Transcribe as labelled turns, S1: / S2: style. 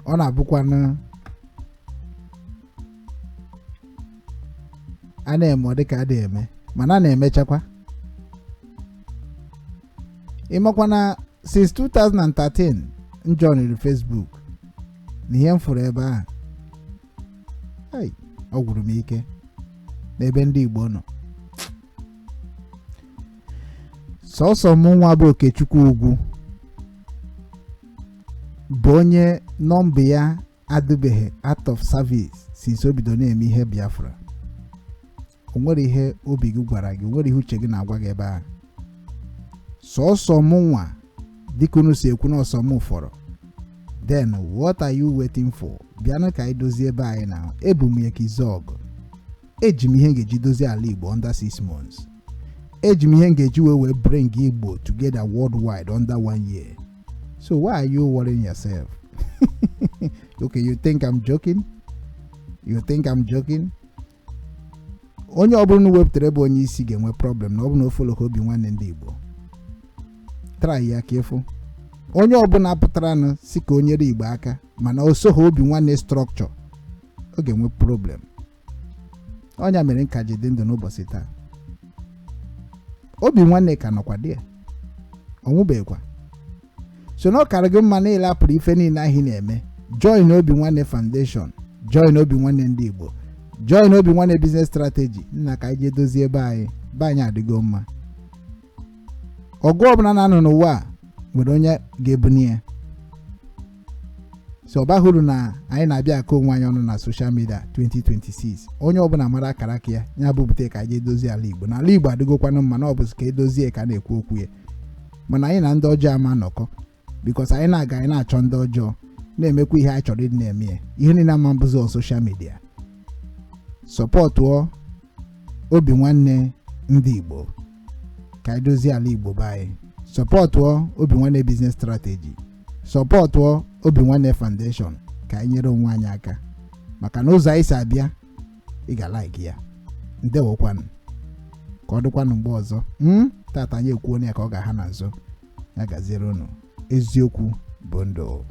S1: ọ na-abụkwa na a na-eme dịka adị eme mana a na-emechakwa. Ịmakwa na since 2013 njoiniri Facebook na ihe m fụrụ ebe a ọ gwụrụ m ike n'ebe ndị Igbo nọ. Sọsọ m nwa bụ Okechukwu Ugwu bụ onye nọmba ya adịbeghị out of service since o bido na-eme ihe Biafra. O nwere ihe obi gị gwara gị, o nwere ihe uche gị na-agwa gị ebe a. Sọsọ m nwa dịka unu si ekwu na ọsọ m fọrọ. Then what are you waiting for? Bịanụ ka anyị dozie ebe anyị na ebu m ya ka ize ọgụ. Eji m ihe ngeji dozie ala Igbo under 6 months. Eji m ihe ngeji wee bring Igbo together worldwide under 1 year. So why are you worrying yourself? Okay, you think I'm joking? You think I'm joking? Onye ọbụla wepụtara ebe onye isi ga-enwe problem na ọ bụ na o follow Obinwannem ndị Igbo. Try ya careful. Onye ọbụla apụtara na si ka onye Igbo aka mana o so Obinwannem structure, ọ ga-enwe problem. Onye mere nka ji dị ndụ n'ụbọchị taa. Obinwannem ka nọkwa dị. Ọ nwụbeghịkwa. So na ọ kara gị mma na ile apụrụ ife niile ahụ na-eme. Join Obinwannem Foundation, join Obinwannem ndị Igbo, join Obinwannem business strategy. Nna ka anyị dozie ebe anyị adịgo mma. Ọgụ ọbụla na-anọ n'ụwa nwere onye ga-ebuni ya. So ọba hụrụ na anyị na-abịa aka onwe anyị ọnụ na social media 2026. Onye ọbụla mara akara aka ya bụbute ka anyị dozie ala Igbo. Na ala Igbo adịgokwanụ mma na ọ bụzi ka edozie ka na-ekwu okwu ya. Mana anyị na ndị ọjọọ ama nọkọ. Because anyị na-aga anyị na-achọ ndị ọjọọ na-emekwa ihe anyị chọrọ ịdị na-eme. Ihe niile ama mbụzi on social media. Sọpọtụọ Obinwannem ndị Igbo ka anyị dozie ala Igbo be anyị. Sọpọtụọ Obinwannem business strategy. Sọpọtụọ Obinwannem Foundation ka anyị nyere onwe anyị aka. Maka na ụzọ anyị si abịa ị ga-like ya. Ndewokwanụ. Ka ọ dịkwanụ mgbe ọzọ. Tata anyị ekwuo ya ka ọ ga-aha na nso. Ya gaziere unu. Eziokwu bụ ndụ.